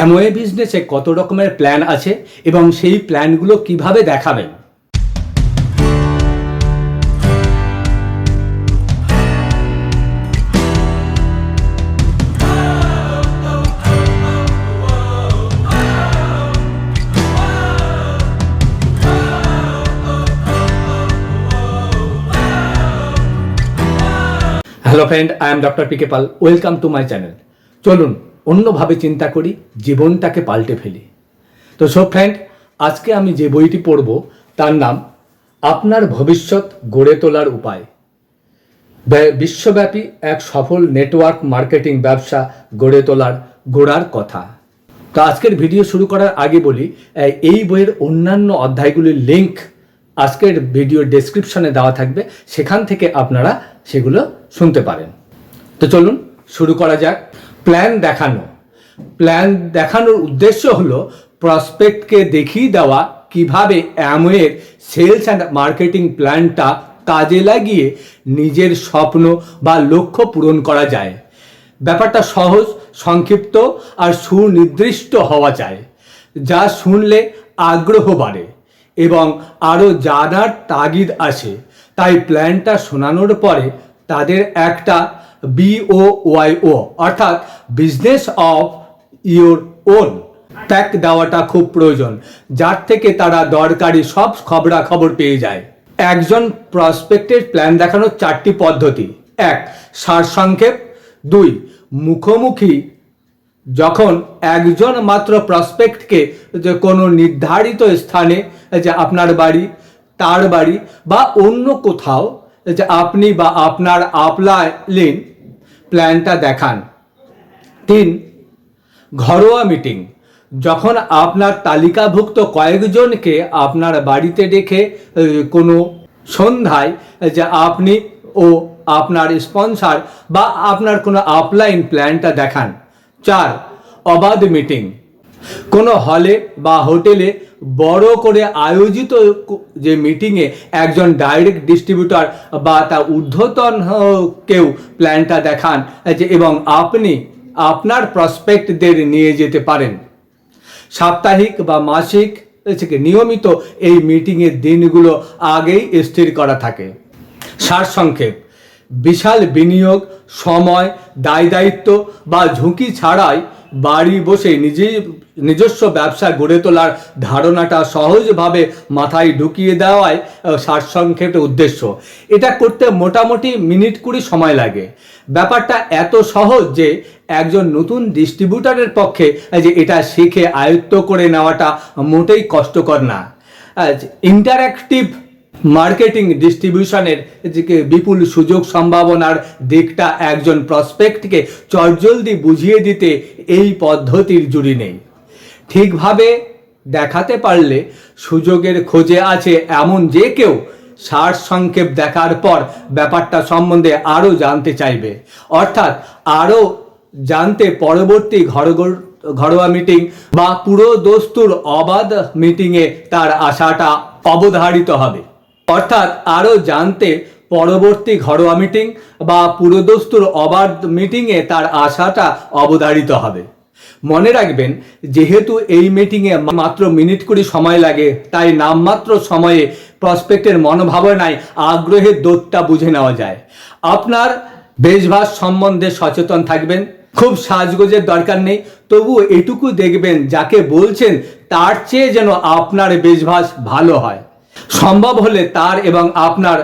Amway বিজনেসে কত রকমের প্ল্যান আছে এবং সেই প্ল্যানগুলো কিভাবে দেখাবেন। Hello friend, I am doctor PK Pal. Welcome to my channel. চলুন অন্যভাবে চিন্তা করি, জীবনটাকে পাল্টে ফেলি। তো সব ফ্রেন্ড, আজকে আমি যে বইটি পড়ব তার নাম আপনার ভবিষ্যৎ গড়ে তোলার উপায়, বিশ্বব্যাপী এক সফল নেটওয়ার্ক মার্কেটিং ব্যবসা গড়ে তোলার গোড়ার কথা। তো আজকের ভিডিও শুরু করার আগে বলি, এই বইয়ের অন্যান্য অধ্যায়গুলির লিঙ্ক আজকের ভিডিও ডেসক্রিপশনে দেওয়া থাকবে, সেখান থেকে আপনারা সেগুলো শুনতে পারেন। তো চলুন শুরু করা যাক। প্ল্যান দেখানোর উদ্দেশ্য হলো প্রসপেক্টকে দেখিয়ে দেওয়া কিভাবে অ্যামওয়ের সেলস অ্যান্ড মার্কেটিং প্ল্যানটা কাজে লাগিয়ে নিজের স্বপ্ন বা লক্ষ্য পূরণ করা যায়। ব্যাপারটা সহজ, সংক্ষিপ্ত আর সুনির্দিষ্ট হওয়া চাই, যা শুনলে আগ্রহ বাড়ে এবং আরও জানার তাগিদ আসে। তাই প্ল্যানটা শোনানোর পরে তাদের একটা BOYO অর্থাৎ business of your own pack দেওয়াটা খুব প্রয়োজন, যার থেকে তারা দরকারি সব খবরাখবর পেয়ে যায়। একজন প্রসপেক্টের প্ল্যান দেখানোর 4টি পদ্ধতি। 1. সারসংক্ষেপ। 2. মুখোমুখি, যখন একজন মাত্র প্রসপেক্টকে যে কোনো নির্ধারিত স্থানে, যে আপনার বাড়ি, তার বাড়ি বা অন্য কোথাও, যে আপনি বা আপনার আপলাইন প্ল্যানটা দেখান। 3. ঘরোয়া মিটিং, যখন আপনার তালিকাভুক্ত কয়েকজনকে আপনার বাড়িতে ডেকে কোনো সন্ধ্যায় যে আপনি ও আপনার স্পন্সর বা আপনার কোনো আপলাইন প্ল্যানটা দেখান। 4. অবাধ মিটিং, কোনো হলে বা হোটেলে বড় করে আয়োজিত যে মিটিংয়ে একজন ডাইরেক্ট ডিস্ট্রিবিউটর বা তার ঊর্ধ্বতন কেউ প্ল্যানটা দেখান, যে এবং আপনি আপনার প্রসপেক্টদের নিয়ে যেতে পারেন। সাপ্তাহিক বা মাসিক নিয়মিত এই মিটিংয়ের দিনগুলো আগেই স্থির করা থাকে। সারসংক্ষেপ: বিশাল বিনিয়োগ, সময়, দায়িত্ব বা ঝুঁকি ছাড়াই বাড়ি বসে নিজস্ব ব্যবসা গড়ে তোলার ধারণাটা সহজভাবে মাথায় ঢুকিয়ে দেওয়াই সারসংক্ষেপের উদ্দেশ্য। এটা করতে মোটামুটি মিনিট 20 সময় লাগে। ব্যাপারটা এত সহজ যে একজন নতুন ডিস্ট্রিবিউটরের পক্ষে যে এটা শিখে আয়ত্ত করে নেওয়াটা মোটেই কষ্টকর না। ইন্টারঅ্যাক্টিভ মার্কেটিং ডিস্ট্রিবিউশনের যে বিপুল সুযোগ সম্ভাবনার দিকটা একজন প্রসপেক্টকে চটজলদি বুঝিয়ে দিতে এই পদ্ধতির জুড়ি নেই। ঠিকভাবে দেখাতে পারলে সুযোগের খোঁজে আছে এমন যে কেউ সারসংক্ষেপ দেখার পর ব্যাপারটা সম্বন্ধে আরও জানতে চাইবে, অর্থাৎ আরও জানতে পরবর্তী ঘরোয়া মিটিং বা পুরো দস্তুর অবাধ মিটিংয়ে তার আশাটা অবধারিত হবে। অর্থাৎ আরও জানতে পরবর্তী ঘরোয়া মিটিং বা পুরোদস্তুর অবাধ মিটিংয়ে তার আশাটা অবধারিত হবে। মনে রাখবেন, যেহেতু এই মিটিংয়ে মাত্র মিনিট 20 সময় লাগে, তাই নামমাত্র সময়ে প্রসপেক্টের মনোভাবনায় আগ্রহের দোতটা বুঝে নেওয়া যায়। আপনার বেশভাষ সম্বন্ধে সচেতন থাকবেন। খুব সাজগোজের দরকার নেই, তবু এটুকু দেখবেন যাকে বলছেন তার চেয়ে যেন আপনার বেশভাষ ভালো হয়। সম্ভব হলে তার এবং আপনার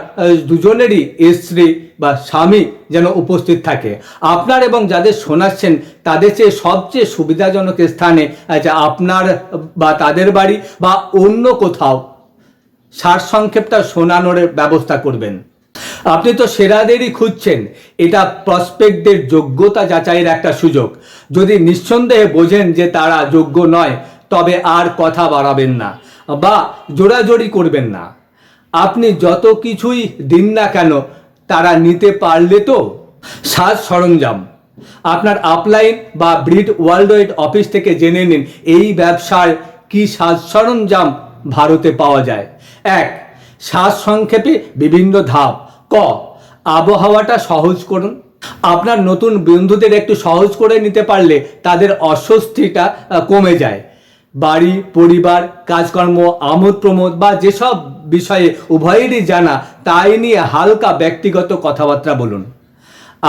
দুজনেরই স্ত্রী বা স্বামী যেন উপস্থিত থাকে। আপনার এবং যাদের শোনাচ্ছেন তাদের চেয়ে সবচেয়ে সুবিধাজনক স্থানে, আপনার বা তাদের বাড়ি বা অন্য কোথাও সারসংক্ষেপটা শোনানোর ব্যবস্থা করবেন। আপনি তো সেরাদেরই খুঁজছেন। এটা প্রসপেক্টদের যোগ্যতা যাচাইয়ের একটা সুযোগ। যদি নিঃসন্দেহে বোঝেন যে তারা যোগ্য নয়, তবে আর কথা বাড়াবেন না বা জোড়াজোড়ি করবেন না। আপনি যত কিছুই দিন না কেন, তারা নিতে পারলে তো। সাজ সরঞ্জাম: আপনার আপলাইন বা ব্রিড ওয়ার্ল্ডওয়াইড অফিস থেকে জেনে নিন এই ব্যবসার কি সাজ সরঞ্জাম ভারতে পাওয়া যায়। 1. সারসংক্ষেপে বিভিন্ন ধাপ। ক. আবহাওয়াটা সহজ করুন। আপনার নতুন বন্ধুদের একটু সহজ করে নিতে পারলে তাদের অস্বস্তিটা কমে যায়। বাড়ি, পরিবার, কাজকর্ম, আমোদ প্রমোদ বা যেসব বিষয়ে উভয়েরই জানা তাই নিয়ে হালকা ব্যক্তিগত কথাবার্তা বলুন।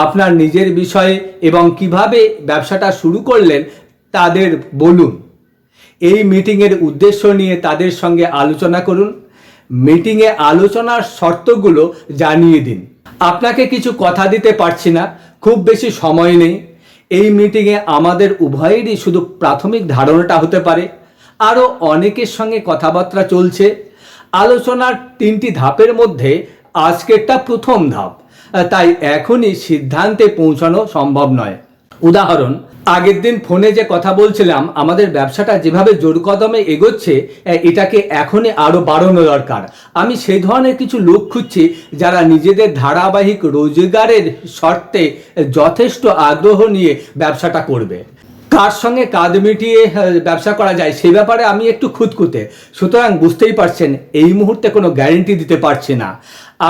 আপনার নিজের বিষয়ে এবং কিভাবে ব্যবসাটা শুরু করলেন তাদের বলুন। এই মিটিংয়ের উদ্দেশ্য নিয়ে তাদের সঙ্গে আলোচনা করুন। মিটিংয়ে আলোচনার শর্তগুলো জানিয়ে দিন। আপনাকে কিছু কথা দিতে পারছি না, খুব বেশি সময় নেই। এই মিটিংয়ে আমাদের উভয়েরই শুধু প্রাথমিক ধারণাটা হতে পারে, আরও অনেকের সঙ্গে কথাবার্তা চলছে। আলোচনার 3টি ধাপের মধ্যে আজকেরটা প্রথম ধাপ, তাই এখনই সিদ্ধান্তে পৌঁছানো সম্ভব নয়। উদাহরণ, আগের দিন ফোনে যে কথা বলছিলাম, আমাদের ব্যবসাটা যেভাবে জোর কদমে এগোচ্ছে এটাকে এখনই আরও বাড়ানো দরকার। আমি সেই ধরনের কিছু লোক খুঁজছি যারা নিজেদের ধারাবাহিক রোজগারের শর্তে যথেষ্ট আগ্রহ নিয়ে ব্যবসাটা করবে। কার সঙ্গে কাঁধ মিটিয়ে ব্যবসা করা যায় সে ব্যাপারে আমি একটু খুঁতখুঁতে, সুতরাং বুঝতেই পারছেন এই মুহূর্তে কোনো গ্যারেন্টি দিতে পারছি না।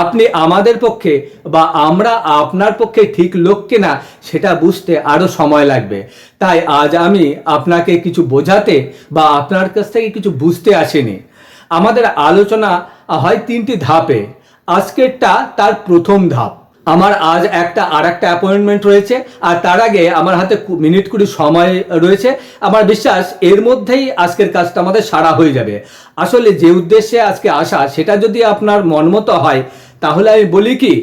আপনি আমাদের পক্ষে বা আমরা আপনার পক্ষে ঠিক লোক কিনা সেটা বুঝতে আরও সময় লাগবে। তাই আজ আমি আপনাকে কিছু বোঝাতে বা আপনার কাছ থেকে কিছু বুঝতে আসিনি। আমাদের আলোচনা হয় 3টি ধাপে, আজকেরটা তার প্রথম ধাপ। আমার আজ আর একটা অ্যাপয়েন্টমেন্ট রয়েছে, আর তার আগে আমার হাতে মিনিট 20 সময় রয়েছে। আমার বিশ্বাস এর মধ্যেই আজকের কাজটা আমাদের সারা হয়ে যাবে। আসলে যে উদ্দেশ্যে আজকে আসা সেটা যদি আপনার মনমতো হয় তাহলে আমি বলি কি,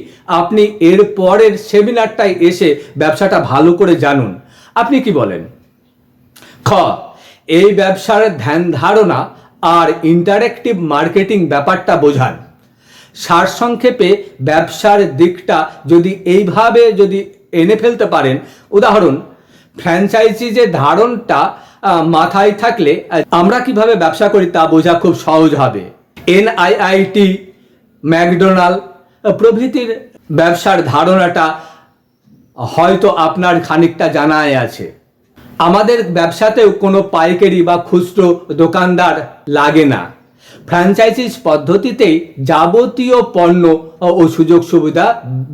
আপনি এর পরের সেমিনারটায় এসে ব্যবসাটা ভালো করে জানুন। আপনি কি বলেন? খ, এই ব্যবসার ধ্যান ধারণা আর ইন্টারেক্টিভ মার্কেটিং ব্যাপারটা বোঝান। সারসংক্ষেপে ব্যবসার দিকটা যদি এইভাবে যদি এনে ফেলতে পারেন, উদাহরণ, ফ্র্যাঞ্চাইজি যে ধারণটা মাথায় থাকলে আমরা কিভাবে ব্যবসা করি তা বোঝা খুব সহজ হবে। NIIT, ম্যাকডোনাল্ড প্রভৃতির ব্যবসার ধারণাটা হয়তো আপনার খানিকটা জানাই আছে। আমাদের ব্যবসাতেও কোনো পাইকারি বা খুচরো দোকানদার লাগে না। ফ্র্যাঞ্চাইজিস পদ্ধতিতেই যাবতীয় পণ্য ও সুযোগ সুবিধা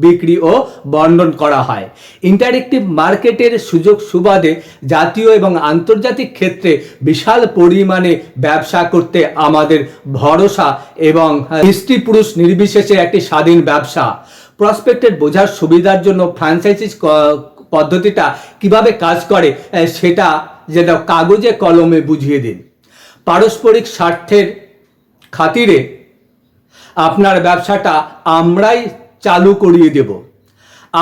বিক্রি ও বন্টন করা হয়। ইন্টারেক্টিভ মার্কেটের সুযোগ সুবাদে জাতীয় এবং আন্তর্জাতিক ক্ষেত্রে বিশাল পরিমাণে ব্যবসা করতে আমাদের ভরসা এবং স্ত্রী পুরুষ নির্বিশেষে একটি স্বাধীন ব্যবসা। প্রসপেক্টেড বোঝার সুবিধার জন্য ফ্র্যাঞ্চাইজিস পদ্ধতিটা কিভাবে কাজ করে সেটা যেটা কাগজে কলমে বুঝিয়ে দিন। পারস্পরিক স্বার্থের খাতিরে আপনার ব্যবসাটা আমরাই চালু করিয়ে দেব।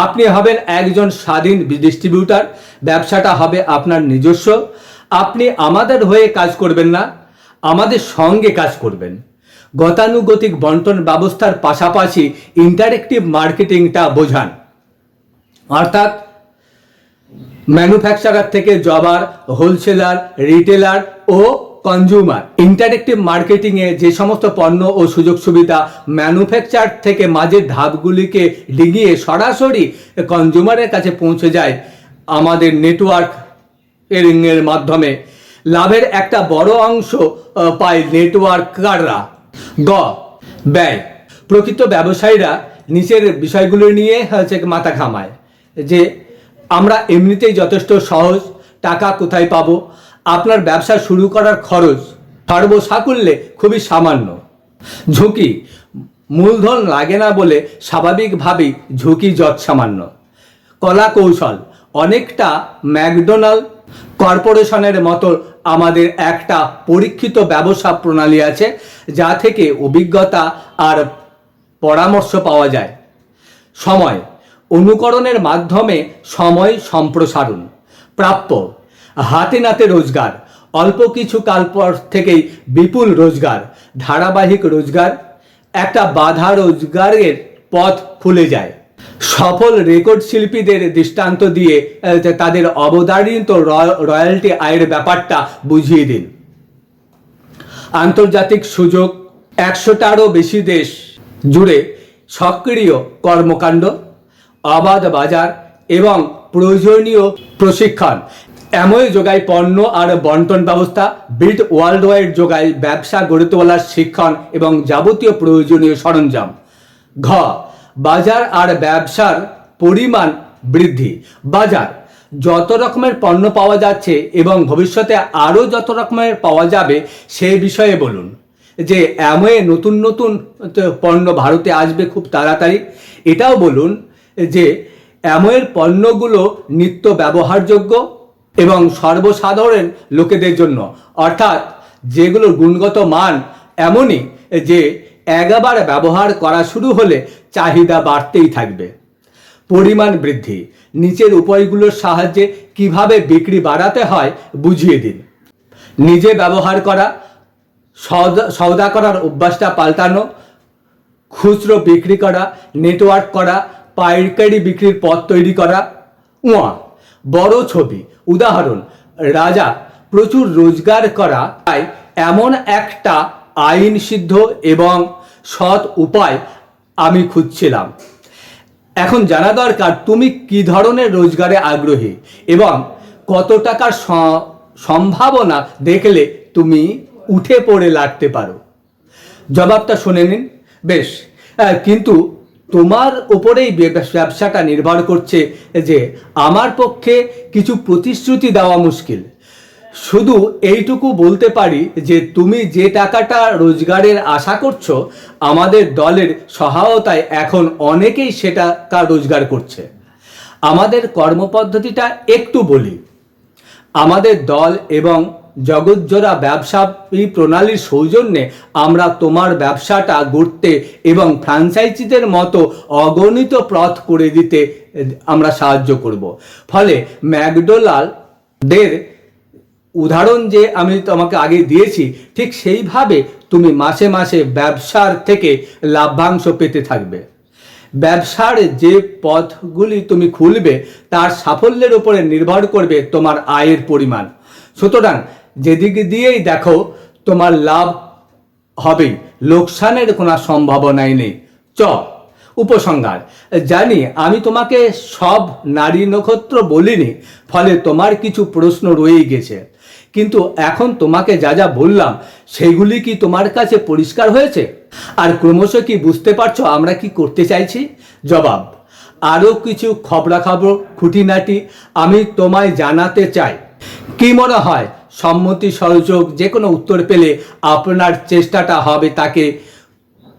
আপনি হবেন একজন স্বাধীন ডিস্ট্রিবিউটর, ব্যবসাটা হবে আপনার নিজস্ব। আপনি আমাদের হয়ে কাজ করবেন না, আমাদের সঙ্গে কাজ করবেন। গতানুগতিক বন্টন ব্যবস্থার পাশাপাশি ইন্টারেক্টিভ মার্কেটিংটা বোঝান, অর্থাৎ ম্যানুফ্যাকচারার থেকে জবার, হোলসেলার, রিটেলার ও কনজিউমার। ইন্টারেক্টিভ মার্কেটিংয়ে যে সমস্ত পণ্য ও সুযোগ সুবিধা ম্যানুফ্যাকচার থেকে মাঝের ধাপগুলিকে ডিঙিয়ে সরাসরি কনজিউমারের কাছে পৌঁছে যায় আমাদের নেটওয়ার্ক এর মাধ্যমে, লাভের একটা বড় অংশ পায় নেটওয়ার্কাররা। গ, ব্যয়। প্রকৃত ব্যবসায়ীরা নিচের বিষয়গুলো নিয়ে মাথা ঘামায় যে আমরা এমনিতেই যথেষ্ট সহজ, টাকা কোথায় পাবো, আপনার ব্যবসা শুরু করার খরচ সর্বসাকুল্যে খুবই সামান্য, ঝুঁকি, মূলধন লাগে না বলে স্বাভাবিকভাবেই ঝুঁকি যৎসামান্য, কলা কৌশল, অনেকটা ম্যাকডোনাল্ড কর্পোরেশনের মতো আমাদের একটা পরীক্ষিত ব্যবসা প্রণালী আছে যা থেকে অভিজ্ঞতা আর পরামর্শ পাওয়া যায়। সময়, অনুকরণের মাধ্যমে সময় সম্প্রসারণ, প্রাপ্য, হাতে নাতে রোজগার, অল্প কিছু কাল পর থেকেই বিপুল রোজগার, ধারাবাহিক রোজগার, একটা বাধা রোজগারের পথ খুলে যায়। সফল রেকর্ড শিল্পীদের দৃষ্টান্ত দিয়ে তাদের অবধারিত রয়্যালটি আয়ের ব্যাপারটা বুঝিয়ে দিন। আন্তর্জাতিক সুযোগ, 100টারও বেশি দেশ জুড়ে সক্রিয় কর্মকাণ্ড, অবাধ বাজার এবং প্রয়োজনীয় প্রশিক্ষণ, এমন যোগায় পণ্য আর বন্টন ব্যবস্থা, বিল্ড ওয়ার্ল্ড ওয়াইড যোগায় ব্যবসা গড়ে তোলার শিক্ষণ এবং যাবতীয় প্রয়োজনীয় সরঞ্জাম। ঘ, বাজার আর ব্যবসার পরিমাণ বৃদ্ধি। বাজার যত রকমের পণ্য পাওয়া যাচ্ছে এবং ভবিষ্যতে আরও যত রকমের পাওয়া যাবে সে বিষয়ে বলুন। যে অ্যামওয়ে নতুন নতুন পণ্য ভারতে আসবে খুব তাড়াতাড়ি, এটাও বলুন যে অ্যামওয়ের পণ্যগুলো নিত্য ব্যবহারযোগ্য এবং সর্বসাধারণ লোকেদের জন্য, অর্থাৎ যেগুলোর গুণগত মান এমনই যে একবার ব্যবহার করা শুরু হলে চাহিদা বাড়তেই থাকবে। পরিমাণ বৃদ্ধি, নিচের উপায়গুলোর সাহায্যে কিভাবে বিক্রি বাড়াতে হয় বুঝিয়ে দিন। নিজে ব্যবহার করা, সওদা করার অভ্যাসটা পাল্টানো, খুচরো বিক্রি করা, নেটওয়ার্ক করা, পাইকারি বিক্রির পথ তৈরি করা। বড় ছবি, উদাহরণ, রাজা প্রচুর রোজগার করা, তাই এমন একটা আইন সিদ্ধ এবং সৎ উপায় আমি খুঁজছিলাম। এখন জানা দরকার তুমি কি ধরনের রোজগারে আগ্রহী এবং কত টাকার সম্ভাবনা দেখলে তুমি উঠে পড়ে লাগতে পারো। জবাবটা শুনে নিন। বেশ, কিন্তু তোমার উপরেই ব্যবসাটা নির্ভর করছে যে আমার পক্ষে কিছু প্রতিশ্রুতি দেওয়া মুশকিল। শুধু এইটুকু বলতে পারি যে তুমি যে টাকাটা রোজগারের আশা করছো, আমাদের দলের সহায়তায় এখন অনেকেই সেটা রোজগার করছে। আমাদের কর্মপদ্ধতিটা একটু বলি। আমাদের দল এবং জগৎজোড়া ব্যবসায়ী প্রণালীর সৌজন্যে আমরা তোমার ব্যবসাটা গড়তে এবং ফ্র্যাঞ্চাইজিদের মতো অগণিত পথ করে দিতে আমরা সাহায্য করব। ফলে ম্যাকডোনাল্ডের উদাহরণ যে আমি তোমাকে আগে দিয়েছি, ঠিক সেইভাবে তুমি মাসে মাসে ব্যবসার থেকে লাভ্যাংশ পেতে থাকবে। ব্যবসার যে পথগুলি তুমি খুলবে তার সাফল্যের উপরে নির্ভর করবে তোমার আয়ের পরিমাণ। সুতরাং যেদিক দিয়েই দেখো তোমার লাভ হবেই, লোকসানের কোনো সম্ভাবনাই নেই। উপসংহার, জানি আমি তোমাকে সব নারী নক্ষত্র বলিনি, ফলে তোমার কিছু প্রশ্ন রয়েই গেছে, কিন্তু এখন তোমাকে যা যা বললাম সেগুলি কি তোমার কাছে পরিষ্কার হয়েছে? আর ক্রমশ কি বুঝতে পারছো আমরা কি করতে চাইছি? জবাব, আরও কিছু খবরাখবর খুঁটিনাটি আমি তোমায় জানাতে চাই। কি মনে হয় সম্মতি সহযোগ যে কোনো উত্তর পেলে আপনার চেষ্টাটা হবে তাকে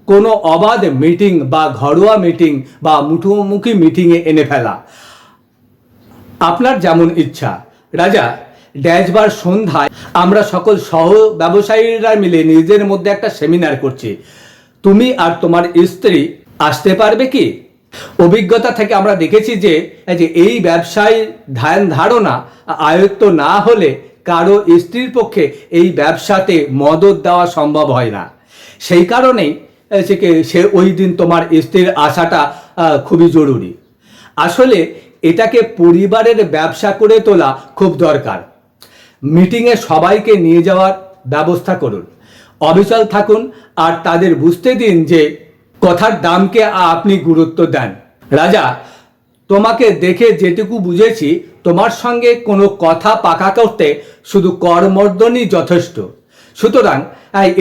কোনো অবাধ মিটিং বা ঘরোয়া মিটিং বা মুখোমুখি মিটিংয়ে এনে ফেলা। আপনার যেমন ইচ্ছা। রাজা, ড্যাশবার সন্ধ্যায় আমরা সকল সহ ব্যবসায়ীরা মিলে নিজেদের মধ্যে একটা সেমিনার করছি। তুমি আর তোমার স্ত্রী আসতে পারবে কি? অভিজ্ঞতা থেকে আমরা দেখেছি যে এই ব্যবসায় ধ্যান ধারণা আয়ত্ত না হলে কারো স্ত্রীর পক্ষে এই ব্যবসাতে মদত দেওয়া সম্ভব হয় না। সেই কারণেই সে ওই দিন তোমার স্ত্রীর আসাটা খুবই জরুরি। আসলে এটাকে পরিবারের ব্যবসা করে তোলা খুব দরকার। মিটিংয়ে সবাইকে নিয়ে যাওয়ার ব্যবস্থা করুন, অবিচল থাকুন আর তাদের বুঝতে দিন যে কথার দামকে আপনি গুরুত্ব দেন। রাজা, তোমাকে দেখে যেটুকু বুঝেছি তোমার সঙ্গে কোনো কথা পাকা করতে শুধু করমর্দনই যথেষ্ট। সুতরাং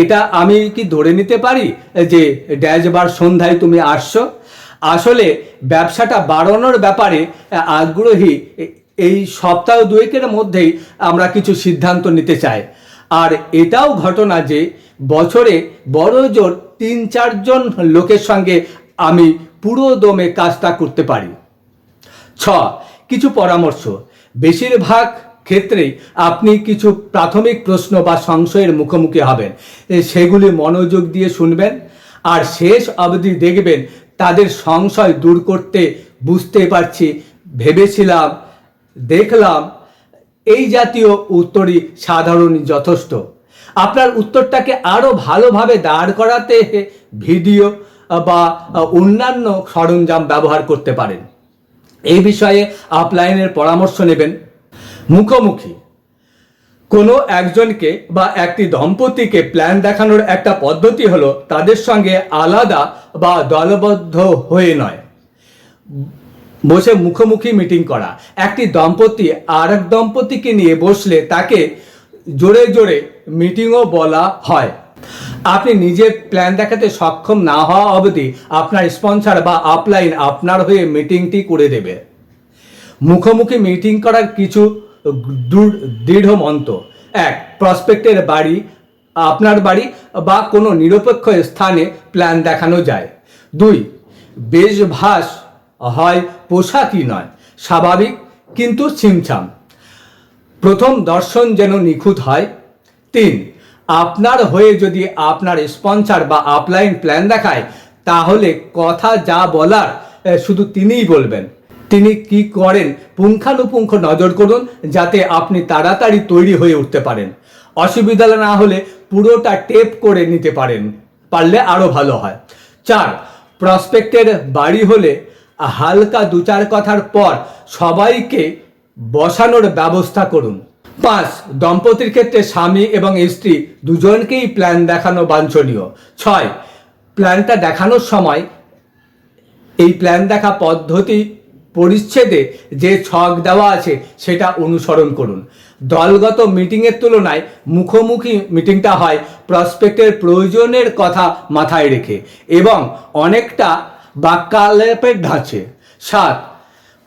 এটা আমি কি ধরে নিতে পারি যে ড্যাশবার সন্ধ্যায় তুমি আসছো? আসলে ব্যবসাটা বাড়ানোর ব্যাপারে আগ্রহী। এই সপ্তাহ দুয়েকের মধ্যেই আমরা কিছু সিদ্ধান্ত নিতে চাই। আর এটাও ঘটনা যে বছরে বড় জোর 3-4 জন লোকের সঙ্গে আমি পুরো দমে কাজটা করতে পারি। কিছু পরামর্শ। বেশিরভাগ ক্ষেত্রেই আপনি কিছু প্রাথমিক প্রশ্ন বা সংশয়ের মুখোমুখি হবেন, সেগুলি মনোযোগ দিয়ে শুনবেন আর শেষ অবধি দেখবেন তাদের সংশয় দূর করতে বুঝতে পারছি, ভেবেছিলাম, দেখলাম, এই জাতীয় উত্তরই সাধারণ যথেষ্ট। আপনার উত্তরটাকে আরও ভালোভাবে দাঁড় করাতে ভিডিও বা অন্যান্য সরঞ্জাম ব্যবহার করতে পারেন। এই বিষয়ে আপলাইনের পরামর্শ নেবেন। মুখোমুখি কোনো একজনকে বা একটি দম্পতিকে প্ল্যান দেখানোর একটা পদ্ধতি হলো তাদের সঙ্গে আলাদা বা দলবদ্ধ হয়ে নয়, বসে মুখোমুখি মিটিং করা। একটি দম্পতি আর এক দম্পতিকে নিয়ে বসলে তাকে জোরে জোরে মিটিংও বলা হয়। আপনি নিজে প্ল্যান দেখাতে সক্ষম না হওয়া অবধি আপনার স্পন্সর বা আপলাইন আপনার হয়ে মিটিংটি করে দেবে। মুখোমুখি মিটিং করার কিছু দৃঢ় মন্ত্র: 1. প্রসপেক্টের বাড়ি, আপনার বাড়ি বা কোনো নিরপেক্ষ স্থানে প্ল্যান দেখানো যায়। 2. বেশভাস হয় পোশাকই নয়, স্বাভাবিক কিন্তু ছিমছাম, প্রথম দর্শন যেন নিখুঁত হয়। 3. আপনার হয়ে যদি আপনার স্পন্সর বা আপলাইন প্ল্যান দেখায়, তাহলে কথা যা বলার শুধু তিনিই বলবেন। তিনি কি করেন পুঙ্খানুপুঙ্খ নজর করুন, যাতে আপনি তাড়াতাড়ি তৈরি হয়ে উঠতে পারেন। অসুবিধা না হলে পুরোটা টেপ করে নিতে পারলে আরও ভালো হয়। 4. প্রসপেক্টের বাড়ি হলে হালকা 2-4 কথার পর সবাইকে বসানোর ব্যবস্থা করুন। 5. দম্পতির ক্ষেত্রে স্বামী এবং স্ত্রী দুজনকেই প্ল্যান দেখানো বাঞ্ছনীয়। 6. প্ল্যানটা দেখানোর সময় এই প্ল্যান দেখা পদ্ধতি পরিচ্ছেদে যে ছক দেওয়া আছে সেটা অনুসরণ করুন। দলগত মিটিংয়ের তুলনায় মুখোমুখি মিটিংটা হয় প্রসপেক্টের প্রয়োজনের কথা মাথায় রেখে এবং অনেকটা বাক্যালাপের ধাঁচে। 7.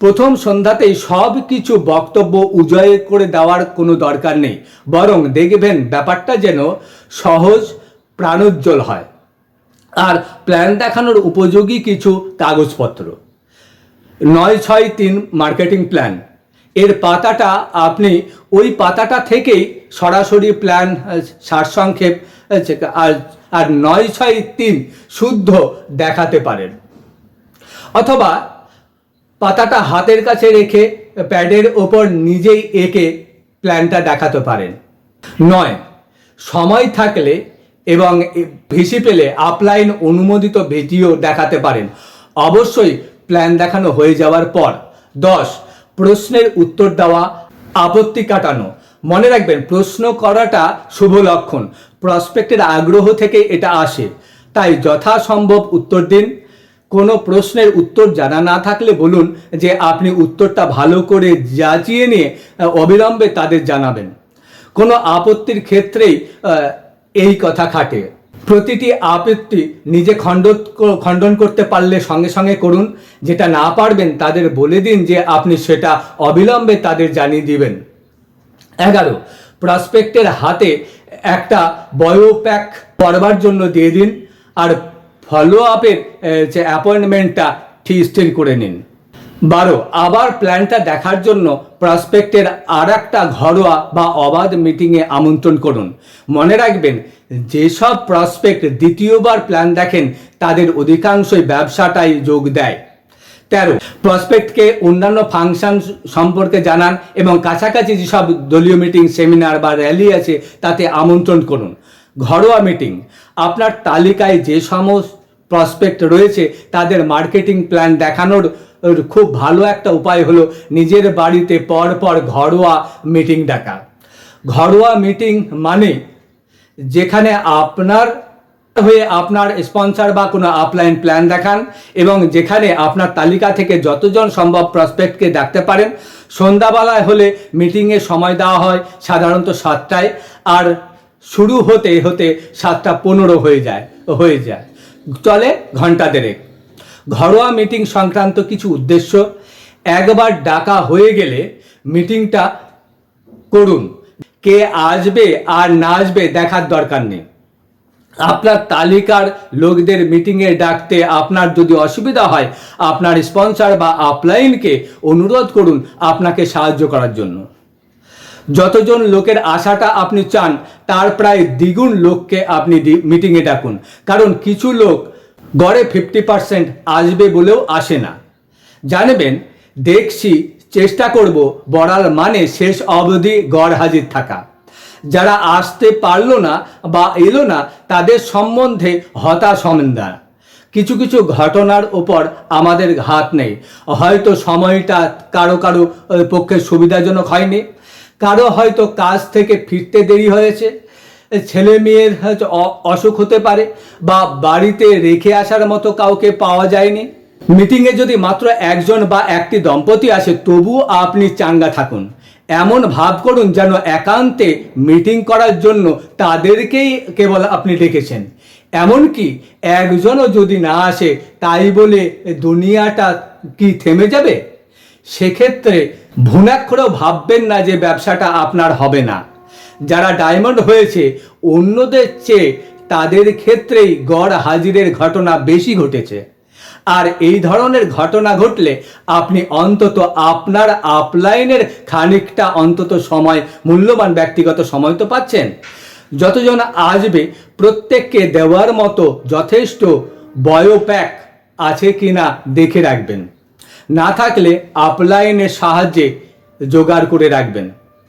প্রথম সন্ধ্যাতেই সব কিছু বক্তব্য উজাড় করে দেওয়ার কোনো দরকার নেই, বরং দেখবেন ব্যাপারটা যেন সহজ প্রাণোজ্জ্বল হয়। আর প্ল্যান দেখানোর উপযোগী কিছু কাগজপত্র: 963 মার্কেটিং প্ল্যান, এর পাতাটা আপনি ওই পাতাটা থেকেই সরাসরি প্ল্যান সারসংক্ষেপ আর 963 শুদ্ধ দেখাতে পারেন, অথবা পাতাটা হাতের কাছে রেখে প্যাডের ওপর নিজেই এঁকে প্ল্যানটা দেখাতে পারেন। 9. সময় থাকলে এবং ভিসি পেলে আপলাইন অনুমোদিত ভিডিও দেখাতে পারেন, অবশ্যই প্ল্যান দেখানো হয়ে যাওয়ার পর। 10. প্রশ্নের উত্তর দেওয়া, আপত্তি কাটানো। মনে রাখবেন, প্রশ্ন করাটা শুভ লক্ষণ, প্রসপেক্টের আগ্রহ থেকে এটা আসে, তাই যথাসম্ভব উত্তর দিন। কোনো প্রশ্নের উত্তর জানা না থাকলে বলুন যে আপনি উত্তরটা ভালো করে যাচিয়ে নিয়ে অবিলম্বে তাদের জানাবেন। কোনো আপত্তির ক্ষেত্রেই এই কথা খাটে। প্রতিটি আপত্তি নিজে খণ্ডন করতে পারলে সঙ্গে সঙ্গে করুন, যেটা না পারবেন তাদের বলে দিন যে আপনি সেটা অবিলম্বে তাদের জানিয়ে দিবেন। 11. প্রসপেক্টের হাতে একটা বায়োপ্যাক পড়বার জন্য দিয়ে দিন আর ফলো আপের যে অ্যাপয়েন্টমেন্টটা ঠিক করে নিন। 12. আবার প্ল্যানটা দেখার জন্য প্রসপেক্টের আর একটা ঘরোয়া বা অবাধ মিটিংয়ে আমন্ত্রণ করুন। মনে রাখবেন, যেসব প্রসপেক্ট দ্বিতীয়বার প্ল্যান দেখেন তাদের অধিকাংশই ব্যবসাটাই যোগ দেয়। 13. প্রসপেক্টকে অন্যান্য ফাংশন সম্পর্কে জানান এবং কাছাকাছি যেসব দলীয় মিটিং, সেমিনার বা র্যালি আছে তাতে আমন্ত্রণ করুন। ঘরোয়া মিটিং: আপনার তালিকায় যে সমস্ত প্রসপেক্ট রয়েছে তাদের মার্কেটিং প্ল্যান দেখানোর খুব ভালো একটা উপায় হলো নিজের বাড়িতে পরপর ঘরোয়া মিটিং ডাকা। ঘরোয়া মিটিং মানে যেখানে আপনার হয়ে আপনার স্পন্সর বা কোনো আপলাইন প্ল্যান দেখান এবং যেখানে আপনার তালিকা থেকে যতজন সম্ভব প্রসপেক্টকে ডাকতে পারেন। সন্ধ্যাবেলায় হলে মিটিংয়ের সময় দেওয়া হয় সাধারণত 7টায়, আর শুরু হতে হতে 7:15 হয়ে যায়, চলে ঘন্টা দেড়েক। ঘরোয়া মিটিং সংক্রান্ত কিছু উদ্দেশ্য: একবার ডাকা হয়ে গেলে মিটিংটা করুন, কে আসবে আর না আসবে দেখার দরকার নেই। আপনার তালিকার লোকদের মিটিংয়ে ডাকতে আপনার যদি অসুবিধা হয়, আপনার স্পন্সর বা আপলাইনকে অনুরোধ করুন আপনাকে সাহায্য করার জন্য। যতজন লোকের আশাটা আপনি চান তার প্রায় দ্বিগুণ লোককে আপনি মিটিংয়ে ডাকুন, কারণ কিছু লোক গড়ে 50% আসবে বলেও আসে না। জানবেন, দেখছি, চেষ্টা করব বলার মানে শেষ অবধি গড় হাজির থাকা। যারা আসতে পারলো না বা এলো না তাদের সম্বন্ধে হতাশ হবেন না। কিছু কিছু ঘটনার ওপর আমাদের হাত নেই, হয়তো সময়টা কারো পক্ষে সুবিধাজনক হয়নি, কারো হয়তো কাজ থেকে ফিরতে দেরি হয়েছে, ছেলে মেয়ের হয়তো অসুখ হতে পারে বা বাড়িতে রেখে আসার মতো কাউকে পাওয়া যায়নি। মিটিংয়ে যদি মাত্র একজন বা একটি দম্পতি আসে তবুও আপনি চাঙ্গা থাকুন, এমন ভাব করুন যেন একান্তে মিটিং করার জন্য তাদেরকেই কেবল আপনি ডেকেছেন। এমনকি একজনও যদি না আসে তাই বলে দুনিয়াটা কি থেমে যাবে? সেক্ষেত্রে ভুনাক্ষরেও ভাববেন না যে ব্যবসাটা আপনার হবে না। যারা ডায়মন্ড হয়েছে অন্যদের চেয়ে তাদের ক্ষেত্রেই গড় হাজিরের ঘটনা বেশি ঘটেছে। আর এই ধরনের ঘটনা ঘটলে আপনি অন্তত আপনার আপলাইনের খানিকটা অন্তত সময়, মূল্যবান ব্যক্তিগত সময় তো পাচ্ছেন। যতজন আসবে প্রত্যেককে দেওয়ার মতো যথেষ্ট বায়োপ্যাক আছে কিনা দেখে রাখবেন, না থাকলে আপলাইনের সাহায্যে জোগাড় করে রাখবেন।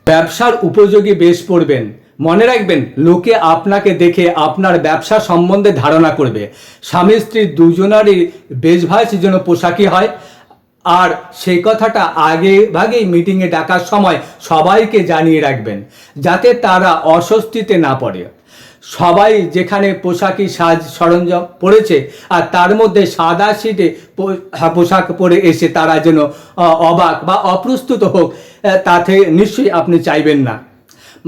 ব্যবসার উপযোগী বেশ পড়বেন। মনে রাখবেন, লোকে আপনাকে দেখে আপনার ব্যবসা সম্বন্ধে ধারণা করবে। স্বামী স্ত্রী দুজনারই বেশভাগ যেন পোশাকি হয়। আর সেই কথাটা আগে ভাগেই মিটিংয়ে ডাকার সময় সবাইকে জানিয়ে রাখবেন, যাতে তারা অস্বস্তিতে না পড়ে। সবাই যেখানে পোশাকি সাজ সরঞ্জাম পরেছে আর তার মধ্যে সাদা সিটে পোশাক পরে এসে তারা যেন অবাক বা অপ্রস্তুত হোক, তাতে নিশ্চয়ই আপনি চাইবেন না।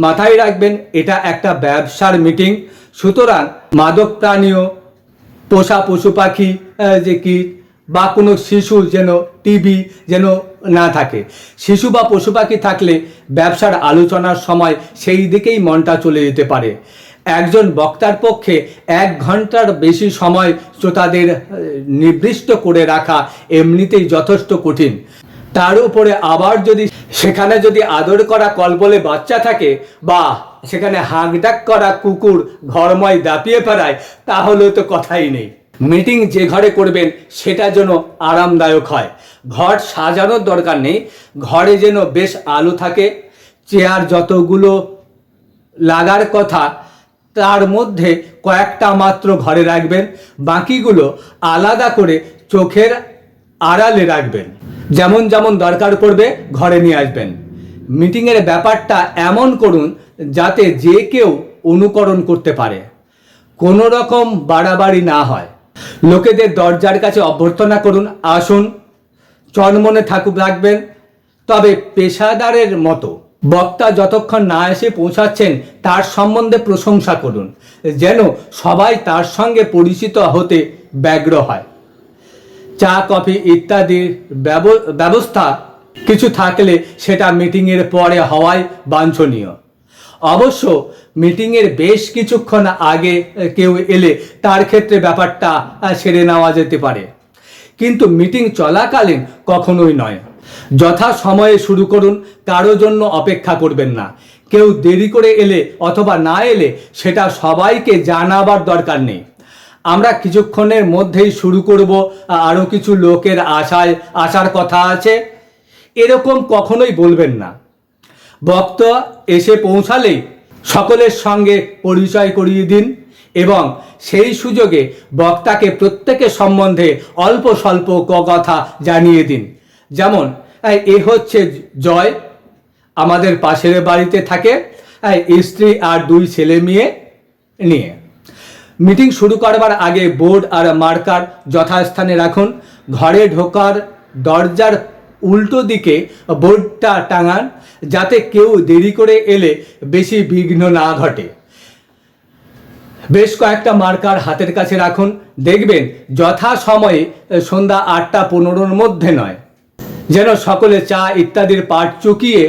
মাথায় রাখবেন, এটা একটা ব্যবসার মিটিং, সুতরাং মাদক প্রাণীয়, পোষা পশু পাখি যে কি বা কোনো শিশু যেন টিভি যেন না থাকে। শিশু বা পশু পাখি থাকলে ব্যবসার আলোচনার সময় সেই দিকেই মনটা চলে যেতে পারে। একজন বক্তার পক্ষে 1 ঘন্টার বেশি সময় শ্রোতাদের নির্দিষ্ট করে রাখা এমনিতেই যথেষ্ট কঠিন। তার উপরে আবার সেখানে যদি আদর করা কলবলে বাচ্চা থাকে বা সেখানে হাঁকডাক করা কুকুর ঘরময় দাপিয়ে বেড়ায়, তাহলে তো কথাই নেই। মিটিং যে ঘরে করবেন সেটা যেন আরামদায়ক হয়। ঘর সাজানোর দরকার নেই, ঘরে যেন বেশ আলো থাকে। চেয়ার যতগুলো লাগার কথা তার মধ্যে কয়েকটা মাত্র ঘরে রাখবেন, বাকিগুলো আলাদা করে চোখের আড়ালে রাখবেন। যেমন যেমন দরকার পড়বে ঘরে নিয়ে আসবেন। মিটিংয়ের ব্যাপারটা এমন করুন যাতে যে কেউ অনুকরণ করতে পারে, কোনো রকম বাড়াবাড়ি না হয়। লোকেদের দরজার কাছে অভ্যর্থনা করুন, আসুন, চনমনে রাখবেন, তবে পেশাদারের মতো। বক্তা যতক্ষণ না এসে পৌঁছাচ্ছেন তার সম্বন্ধে প্রশংসা করুন, যেন সবাই তার সঙ্গে পরিচিত হতে ব্যগ্র হয়। চা কফি ইত্যাদির ব্যবস্থা কিছু থাকলে সেটা মিটিংয়ের পরে হওয়াই বাঞ্ছনীয়। অবশ্য মিটিংয়ের বেশ কিছুক্ষণ আগে কেউ এলে তার ক্ষেত্রে ব্যাপারটা সেরে নেওয়া যেতে পারে, কিন্তু মিটিং চলাকালীন কখনোই নয়। যথা সময়ে শুরু করুন, কারো জন্য অপেক্ষা করবেন না। কেউ দেরি করে এলে অথবা না এলে সেটা সবাইকে জানাবার দরকার নেই। আমরা কিছুক্ষণের মধ্যেই শুরু করব, আরও কিছু লোকের আসার কথা আছে, এরকম কখনোই বলবেন না। বক্তা এসে পৌঁছালেই সকলের সঙ্গে পরিচয় করিয়ে দিন এবং সেই সুযোগে বক্তাকে প্রত্যেকের সম্বন্ধে অল্প স্বল্প কথা জানিয়ে দিন। যেমন, এ হচ্ছে জয়, আমাদের পাশের বাড়িতে থাকে, স্ত্রী আর 2 ছেলে মেয়ে নিয়ে। মিটিং শুরু করবার আগে বোর্ড আর মার্কার যথাস্থানে রাখুন। ঘরে ঢোকার দরজার উল্টো দিকে বোর্ডটা টাঙান, যাতে কেউ দেরি করে এলে বেশি বিঘ্ন না ঘটে। বেশ কয়েকটা মার্কার হাতের কাছে রাখুন। দেখবেন যথা সময়ে সন্ধ্যা 8:15-র মধ্যে নয়, যেন সকলে চা ইত্যাদির পাট চুকিয়ে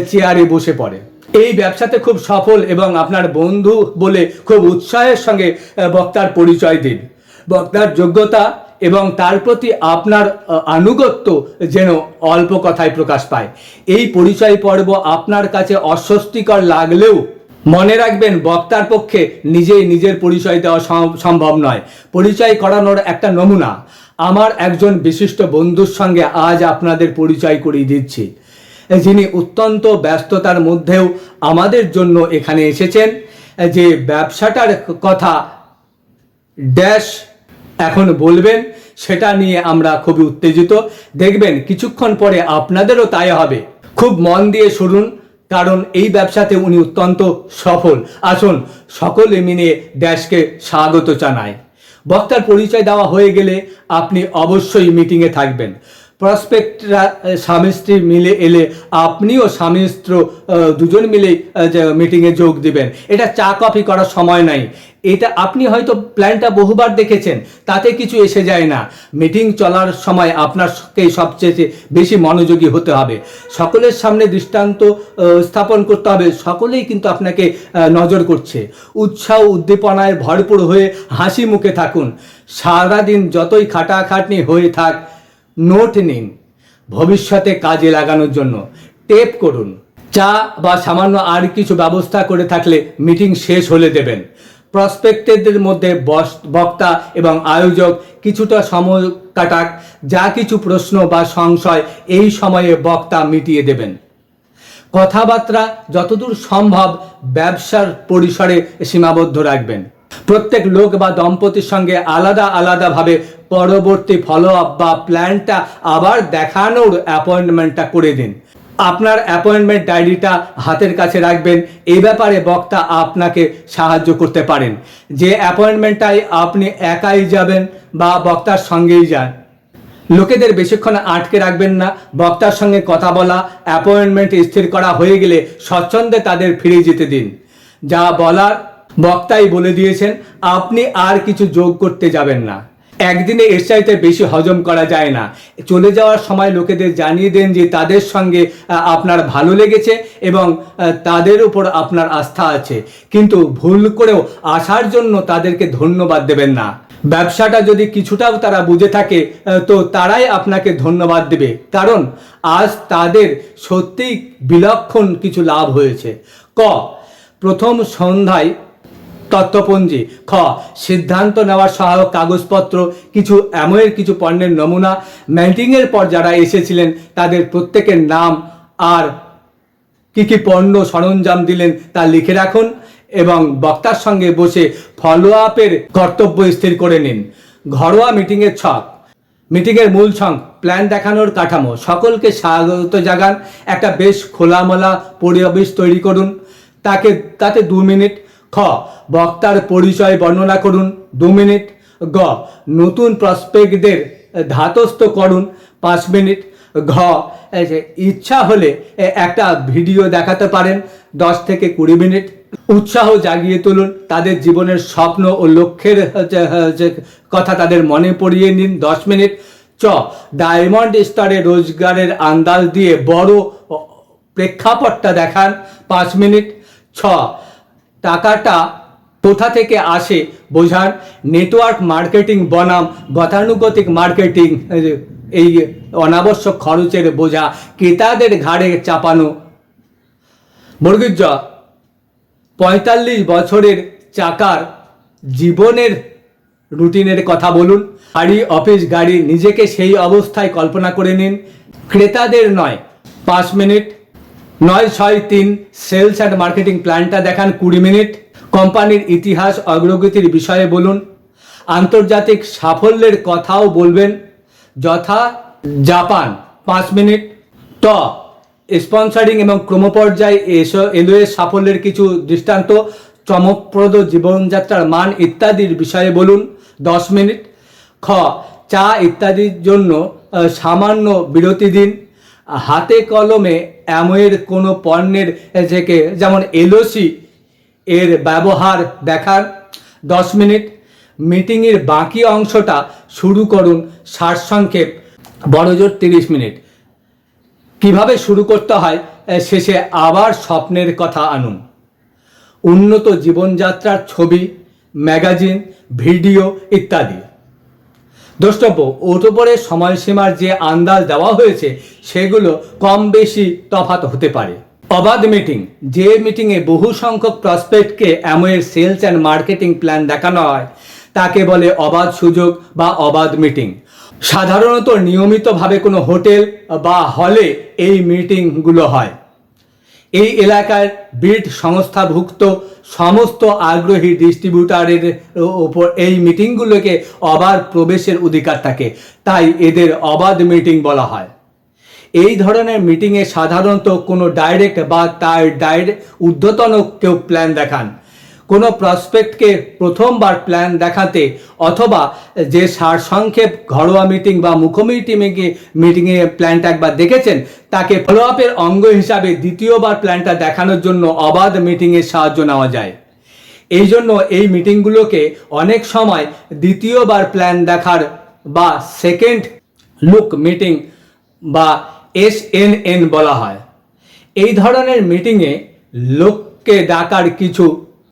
চেয়ারে বসে পড়ে। এই ব্যবসাতে খুব সফল এবং আপনার বন্ধু বলে খুব উৎসাহের সঙ্গে বক্তার পরিচয় দিন। বক্তার যোগ্যতা এবং তার প্রতি আপনার আনুগত্য যেন অল্প কথায় প্রকাশ পায়। এই পরিচয় পর্ব আপনার কাছে অস্বস্তিকর লাগলেও মনে রাখবেন, বক্তার পক্ষে নিজেই নিজের পরিচয় দেওয়া সম্ভব নয়। পরিচয় করানোর একটা নমুনা আমার একজন বিশিষ্ট বন্ধুর সঙ্গে আজ আপনাদের পরিচয় করিয়ে দিচ্ছি, যিনি অত্যন্ত ব্যস্ততার মধ্যেও আমাদের জন্য এখানে এসেছেন। যে ব্যবসাটার কথা ড্যাশ এখন বলবেন সেটা নিয়ে আমরা খুবই উত্তেজিত। দেখবেন কিছুক্ষণ পরে আপনাদেরও তাই হবে। খুব মন দিয়ে শুনুন, কারণ এই ব্যবসাতে উনি অত্যন্ত সফল। আসুন সকলে মিলে ড্যাশকে স্বাগত জানাই। বক্তার পরিচয় দেওয়া হয়ে গেলে আপনি অবশ্যই মিটিংয়ে থাকবেন। প্রসপেক্টরা স্বামী স্ত্রী মিলে এলে আপনিও স্বামী স্ত্রী দুজন মিলেই মিটিংয়ে যোগ দিবেন। এটা চা কফি করার সময় নাই। এটা আপনি হয়তো প্ল্যানটা বহুবার দেখেছেন, তাতে কিছু এসে যায় না। মিটিং চলার সময় আপনাকে সবচেয়ে বেশি মনোযোগী হতে হবে, সকলের সামনে দৃষ্টান্ত স্থাপন করতে হবে। সকলেই কিন্তু আপনাকে নজর করছে। উৎসাহ উদ্দীপনায় ভরপুর হয়ে হাসি মুখে থাকুন। সারাদিন যতই খাটাখাটনি হয়ে থাক, নোট নিন ভবিষ্যতে কাজে লাগানোর জন্য। টেপ করুন। চা বা সামান্য আর কিছু ব্যবস্থা করে থাকলে মিটিং শেষ হলে দেবেন। প্রসপেক্টরদের মধ্যে বক্তা এবং আয়োজক কিছুটা সময় কাটাক। যা কিছু প্রশ্ন বা সংশয় এই সময়ে বক্তা মিটিয়ে দেবেন। কথাবার্তা যতদূর সম্ভব ব্যবসার পরিসরে সীমাবদ্ধ রাখবেন। প্রত্যেক লোক বা দম্পতির সঙ্গে আলাদা আলাদাভাবে পরবর্তী ফলো আপ বা প্ল্যানটা আবার দেখানোর অ্যাপয়েন্টমেন্টটা করে দিন। আপনার অ্যাপয়েন্টমেন্ট ডায়েরিটা হাতের কাছে রাখবেন। এই ব্যাপারে বক্তা আপনাকে সাহায্য করতে পারেন। যে অ্যাপয়েন্টমেন্টটাই আপনি একাই যাবেন বা বক্তার সঙ্গেই যান, লোকেদের বেশিক্ষণ আটকে রাখবেন না। বক্তার সঙ্গে কথা বলা, অ্যাপয়েন্টমেন্ট স্থির করা হয়ে গেলে স্বচ্ছন্দে তাদের ফিরে যেতে দিন। যা বলার বক্তাই বলে দিয়েছেন, আপনি আর কিছু যোগ করতে যাবেন না। একদিনে এর চাইতে বেশি হজম করা যায় না। চলে যাওয়ার সময় লোকেদের জানিয়ে দেন যে তাদের সঙ্গে আপনার ভালো লেগেছে এবং তাদের উপর আপনার আস্থা আছে, কিন্তু ভুল করেও আসার জন্য তাদেরকে ধন্যবাদ দেবেন না। ব্যবসাটা যদি কিছুটাও তারা বুঝে থাকে তো তারাই আপনাকে ধন্যবাদ দেবে, কারণ আজ তাদের সত্যিই বিলক্ষণ কিছু লাভ হয়েছে। প্রথম সন্ধ্যায় তথ্যপঞ্জি। সিদ্ধান্ত নেওয়ার সহায়ক কাগজপত্র, কিছু অ্যামওয়ের কিছু পণ্যের নমুনা। মিটিংয়ের পর যারা এসেছিলেন তাদের প্রত্যেকের নাম আর কি পণ্য সরঞ্জাম দিলেন তা লিখে রাখুন এবং বক্তার সঙ্গে বসে ফলো আপের কর্তব্য স্থির করে নিন। ঘরোয়া মিটিংয়ের ছক। মিটিংয়ের মূল ছক, প্ল্যান দেখানোর কাঠামো। সকলকে স্বাগত জাগান। একটা বেশ খোলামেলা পরিবেশ তৈরি করুন। তাতে 2 মিনিট। বক্তার পরিচয় বর্ণনা করুন, 2 মিনিট। নতুন প্রসপেক্টদের ধাতস্থ করুন, 5 মিনিট। ইচ্ছা হলে একটা ভিডিও দেখাতে পারেন, 10 থেকে 20 মিনিট। উৎসাহ জাগিয়ে তুলুন, তাদের জীবনের স্বপ্ন ও লক্ষ্যের কথা তাদের মনে পড়িয়ে নিন, 10 মিনিট। ডায়মন্ড স্তরে রোজগারের আন্দাজ দিয়ে বড় প্রেক্ষাপটটা দেখান, 5 মিনিট। টাকাটা কোথা থেকে আসে বোঝান। নেটওয়ার্ক মার্কেটিং বনাম গতানুগতিক মার্কেটিং, এই অনাবশ্যক খরচের বোঝা ক্রেতাদের ঘাড়ে চাপানো। 45 বছরের চাকার জীবনের রুটিনের কথা বলুন। বাড়ি, অফিস, গাড়ি, নিজেকে সেই অবস্থায় কল্পনা করে নিন। ক্রেতাদের নয়, 5 মিনিট। 963 সেলস অ্যান্ড মার্কেটিং প্ল্যানটা দেখান, 20 মিনিট। কোম্পানির ইতিহাস অগ্রগতির বিষয়ে বলুন। আন্তর্জাতিক সাফল্যের কথাও বলবেন, যথা জাপান, 5 মিনিট। স্পন্সরিং এবং ক্রমপর্যায় এলওএস সাফল্যের কিছু দৃষ্টান্ত, চমকপ্রদ জীবনযাত্রার মান ইত্যাদির বিষয়ে বলুন, 10 মিনিট। চা ইত্যাদির জন্য সামান্য বিরতি দিন। হাতে কলমে অ্যামওয়ের কোনো পণ্যের থেকে, যেমন এলওসি এর ব্যবহার দেখান, 10 মিনিট। মিটিংয়ের বাকি অংশটা শুরু করুন, সারসংক্ষেপ, বড়জোর 30 মিনিট। কিভাবে শুরু করতে হয়, শেষে আবার স্বপ্নের কথা আনুন। উন্নত জীবনযাত্রার ছবি, ম্যাগাজিন, ভিডিও ইত্যাদি। দ্রষ্টব্য, ওর উপরে সময়সীমার যে আন্দাজ দেওয়া হয়েছে সেগুলো কম বেশি তফাৎ হতে পারে। অবাধ মিটিং। যে মিটিংয়ে বহু সংখ্যক প্রসপেক্টকে অ্যামওয়ের সেলস অ্যান্ড মার্কেটিং প্ল্যান দেখানো হয় তাকে বলে অবাধ সুযোগ বা অবাধ মিটিং। সাধারণত নিয়মিতভাবে কোনো হোটেল বা হলে এই মিটিংগুলো হয়। এই এলাকার বিড সংস্থাভুক্ত সমস্ত আগ্রহী ডিস্ট্রিবিউটারের ওপর এই মিটিংগুলোকে অবাধ প্রবেশের অধিকার থাকে, তাই এদের অবাধ মিটিং বলা হয়। এই ধরনের মিটিংয়ে সাধারণত কোনো ডাইরেক্ট বা তার ঊর্ধ্বতন কেউ প্ল্যান দেখান। কোনো প্রসপেক্টকে প্রথমবার প্ল্যান দেখাতে অথবা যে সারসংক্ষেপ ঘরোয়া মিটিং বা মুখোমুখি মিটিংয়ে প্ল্যানটা একবার দেখেছেন তাকে ফলো আপের অঙ্গ হিসাবে দ্বিতীয়বার প্ল্যানটা দেখানোর জন্য অবাধ মিটিংয়ের সাহায্য নেওয়া যায়। এই জন্য এই মিটিংগুলোকে অনেক সময় দ্বিতীয়বার প্ল্যান দেখার বা সেকেন্ড লুক মিটিং বা SNN বলা হয়। এই ধরনের মিটিংয়ে লোককে ডাকার কিছু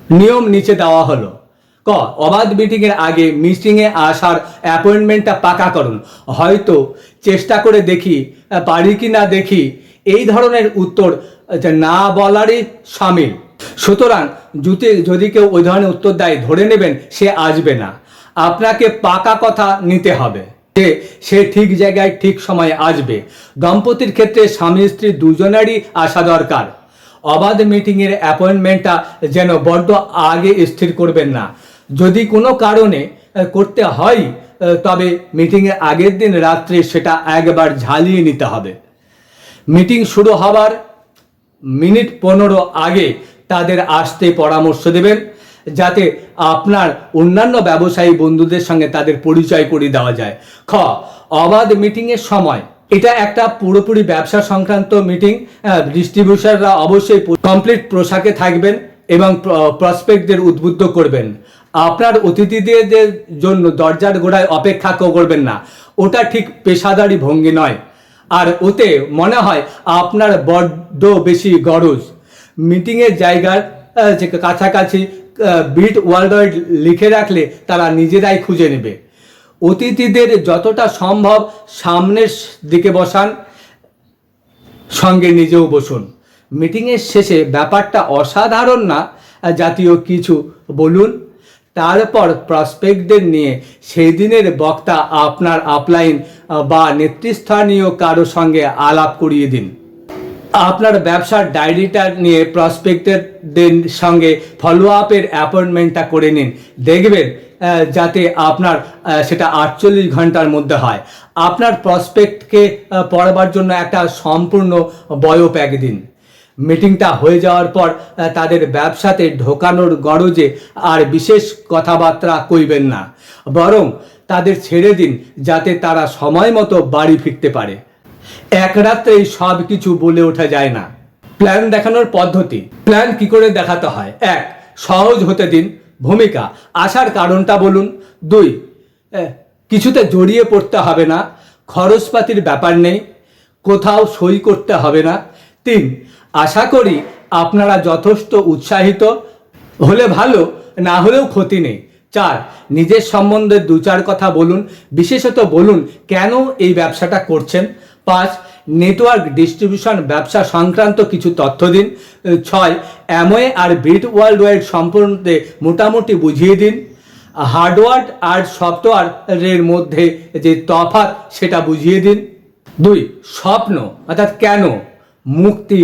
নিয়ম নিচে দেওয়া হলো। অবাধ মিটিংয়ের আগে মিটিংয়ে আসার অ্যাপয়েন্টমেন্টটা পাকা করুন। হয়তো চেষ্টা করে দেখি, পারি কি না দেখি, এই ধরনের উত্তর না বলারই সামিল। সুতরাং যদি কেউ ওই ধরনের উত্তর দেয় ধরে নেবেন সে আসবে না। আপনাকে পাকা কথা নিতে হবে যে সে ঠিক জায়গায় ঠিক সময়ে আসবে। দম্পতির ক্ষেত্রে স্বামী স্ত্রী দুজনেরই আসা দরকার। অবাধ মিটিংয়ের অ্যাপয়েন্টমেন্টটা যেন বড্ড আগে স্থির করবেন না। যদি কোনো কারণে করতে হয় তবে মিটিংয়ের আগের দিন রাত্রে সেটা একবার ঝালিয়ে নিতে হবে। মিটিং শুরু হবার মিনিট 15 আগে তাদের আসতে পরামর্শ দেবেন যাতে আপনার অন্যান্য ব্যবসায়ী বন্ধুদের সঙ্গে তাদের পরিচয় করিয়ে দেওয়া যায়। অবাধ মিটিংয়ের সময় এটা একটা পুরোপুরি ব্যবসা সংক্রান্ত মিটিং। ডিস্ট্রিবিউটাররা অবশ্যই কমপ্লিট পোশাকে থাকবেন এবং প্রসপেক্টদের উদ্বুদ্ধ করবেন। আপনার অতিথিদের জন্য দরজার গোড়ায় অপেক্ষা করবেন না, ওটা ঠিক পেশাদারি ভঙ্গি নয়। আর ওতে মনে হয় আপনার বড্ড বেশি গরজ। মিটিংয়ের জায়গার কাছাকাছি বিট ওয়ার্ল্ড ওয়াইড লিখে রাখলে তারা নিজেরাই খুঁজে নেবে। অতিথিদের যতটা সম্ভব সামনের দিকে বসান, সঙ্গে নিজেও বসুন। মিটিংয়ের শেষে ব্যাপারটা অসাধারণ না জাতীয় কিছু বলুন। তারপর প্রসপেক্টদের নিয়ে সেই দিনের বক্তা আপনার আপলাইন বা নেতৃস্থানীয় কারো সঙ্গে আলাপ করিয়ে দিন। আপনার ব্যবসার ডায়েরিটা নিয়ে প্রসপেক্টদের সঙ্গে ফলো আপের অ্যাপয়েন্টমেন্টটা করে নিন। দেখবেন যাতে আপনার সেটা 48 ঘন্টার মধ্যে হয়। আপনার প্রসপেক্টকে পড়বার জন্য একটা সম্পূর্ণ বায়োপ্যাক দিন। মিটিংটা হয়ে যাওয়ার পর তাদের ব্যবসাতে ঢোকানোর গরজে আর বিশেষ কথাবার্তা কইবেন না, বরং তাদের ছেড়ে দিন যাতে তারা সময় মতো বাড়ি ফিরতে পারে। এক রাত্রেই সব কিছু বলে ওঠা যায় না। প্ল্যান দেখানোর পদ্ধতি। প্ল্যান কি করে দেখাতে হয়? 1. সহজ হতে দিন। ভূমিকা, আসার কারণটা বলুন। 2. কিছুতে জড়িয়ে পড়তে হবে না, খরচপাতির ব্যাপার নেই, কোথাও সই করতে হবে না। 3. আশা করি আপনারা যথেষ্ট উৎসাহিত হলে ভালো, না হলেও ক্ষতি নেই। 4. নিজের সম্বন্ধে 2-4 কথা বলুন, বিশেষত বলুন কেন এই ব্যবসাটা করছেন। 5. নেটওয়ার্ক ডিস্ট্রিবিউশন ব্যবসা সংক্রান্ত কিছু তথ্য দিন। 6. অ্যামওয়ে আর বিট ওয়ার্ল্ড ওয়াইড সম্পর্কে মোটামুটি বুঝিয়ে দিন। হার্ডওয়্যার আর সফটওয়্যারের মধ্যে যে তফাৎ সেটা বুঝিয়ে দিন। 2. স্বপ্ন অর্থাৎ কেন, মুক্তি,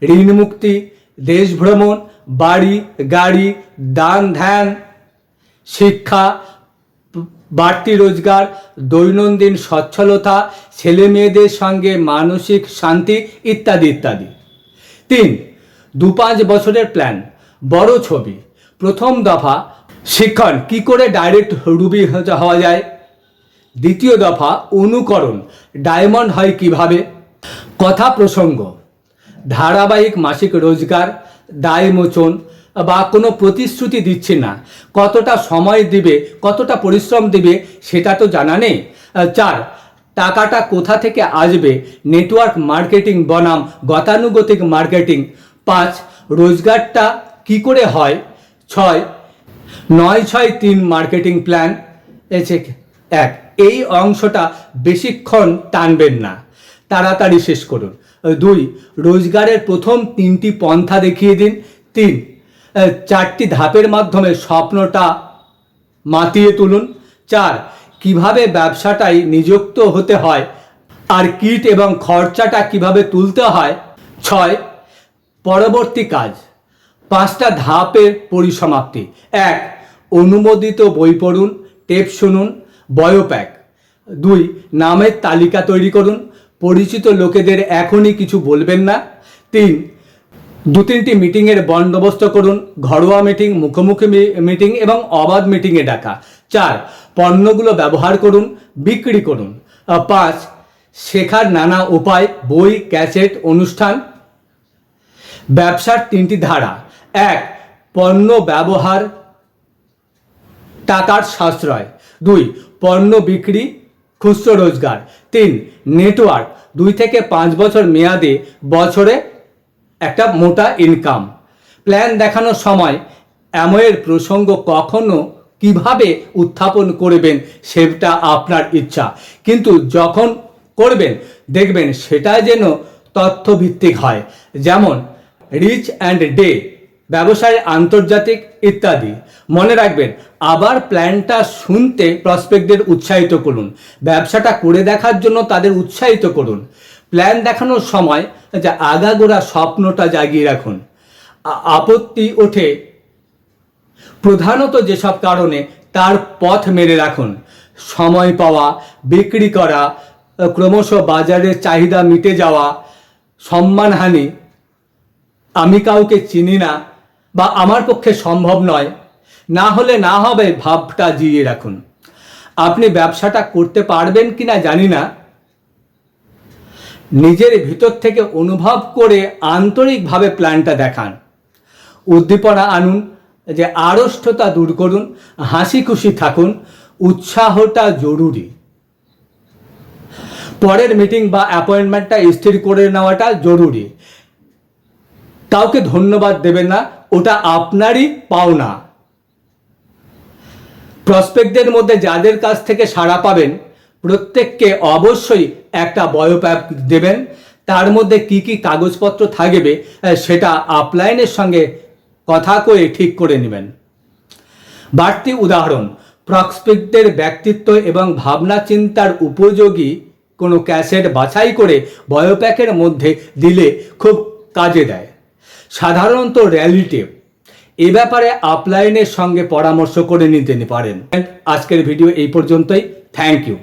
ঋণ মুক্তি, দেশ ভ্রমণ, বাড়ি গাড়ি, দান ধ্যান, শিক্ষা, বাড়তি রোজগার, দৈনন্দিন সচ্ছলতা, ছেলে মেয়েদের সঙ্গে মানসিক শান্তি ইত্যাদি ইত্যাদি। 3. 2-5 বছরের প্ল্যান, বড় ছবি। প্রথম দফা শিক্ষণ, কি করে ডাইরেক্ট রুবি হওয়া যায়। দ্বিতীয় দফা অনুকরণ, ডায়মন্ড হয় কিভাবে। কথা প্রসঙ্গ, ধারাবাহিক মাসিক রোজগার, দায় মোচন বা কোনো প্রতিশ্রুতি দিচ্ছি না, কতটা সময় দিবে, কতটা পরিশ্রম দিবে সেটা তো জানা নেই। 4. টাকাটা কোথা থেকে আসবে, নেটওয়ার্ক মার্কেটিং বনাম গতানুগতিক মার্কেটিং। 5. রোজগারটা কি করে হয়। 6. 9-6-3 মার্কেটিং প্ল্যান। 1. এই অংশটা বেশিক্ষণ টানবেন না, তাড়াতাড়ি শেষ করুন। 2. রোজগারের প্রথম 3টি পন্থা দেখিয়ে দিন। 3. 4টি ধাপের মাধ্যমে স্বপ্নটা মাতিয়ে তুলুন। 4. কিভাবে ব্যবসাটায় নিযুক্ত হতে হয় আর কিট এবং খরচাটা কিভাবে তুলতে হয়। 6. পরবর্তী কাজ, 5টা ধাপের পরিসমাপ্তি। 1. অনুমোদিত বই পড়ুন, টেপ শুনুন, বায়োপ্যাক। 2. নামের তালিকা তৈরি করুন, পরিচিত লোকেদের এখনই কিছু বলবেন না। 3. 2-3টি মিটিংয়ের বন্দোবস্ত করুন, ঘরোয়া মিটিং, মুখোমুখি মিটিং এবং অবাধ মিটিংয়ে ডাকা। 4, পণ্যগুলো ব্যবহার করুন, বিক্রি করুন। 5, শেখার নানা উপায়, বই, ক্যাসেট, অনুষ্ঠান। ব্যবসার 3টি ধারা: 1, পণ্য ব্যবহার, টাকার সাশ্রয়। 2, পণ্য বিক্রি, খুচরো রোজগার। 3, নেটওয়ার্ক, 2 থেকে 5 বছর মেয়াদে বছরে একটা মোটা ইনকাম। প্ল্যান দেখানোর সময় অ্যামওয়ের প্রসঙ্গ কখনো কিভাবে উত্থাপন করবেন সেটা আপনার ইচ্ছা, কিন্তু যখন করবেন দেখবেন সেটা যেন তথ্যভিত্তিক হয়, যেমন রিচ অ্যান্ড ডে, ব্যবসায় আন্তর্জাতিক ইত্যাদি। মনে রাখবেন, আবার প্ল্যানটা শুনতে প্রসপেক্টদের উৎসাহিত করুন, ব্যবসাটা করে দেখার জন্য তাদের উৎসাহিত করুন। প্ল্যান দেখানোর সময় যে আগাগোড়া স্বপ্নটা জাগিয়ে রাখুন। আপত্তি ওঠে প্রধানত যেসব কারণে তার পথ মেরে রাখুন: সময় পাওয়া, বিক্রি করা, ক্রমশ বাজারের চাহিদা মিটে যাওয়া, সম্মানহানি, আমি কাউকে চিনি না বা আমার পক্ষে সম্ভব নয়, না হলে না হবে ভাবটা জিয়ে রাখুন। আপনি ব্যবসাটা করতে পারবেন কিনা জানি না, নিজের ভিতর থেকে অনুভব করে আন্তরিকভাবে প্ল্যানটা দেখান। উদ্দীপনা আনুন, যে আড়ষ্টতা দূর করুন, হাসি খুশি থাকুন, উৎসাহটা জরুরি। পরের মিটিং বা অ্যাপয়েন্টমেন্টটা স্থির করে নেওয়াটা জরুরি। কাউকে ধন্যবাদ দেবেন না, ওটা আপনারই পাওনা। প্রসপেক্টদের মধ্যে যাদের কাছ থেকে সাড়া পাবেন প্রত্যেককে অবশ্যই একটা বায়োপ্যাক দেবেন। তার মধ্যে কি কি কাগজপত্র থাকবে সেটা আপলাইনের সঙ্গে কথা করে ঠিক করে নেবেন। বাড়তি উদাহরণ: প্রসপেক্টদের ব্যক্তিত্ব এবং ভাবনা চিন্তার উপযোগী কোনো ক্যাসেট বাছাই করে বায়োপ্যাকের মধ্যে দিলে খুব কাজে দেয়। সাধারণত রিলেটিভ, এ ব্যাপারে আপলাইনের সঙ্গে পরামর্শ করে নিতে পারেন। আজকের ভিডিও এই পর্যন্তই। Thank you.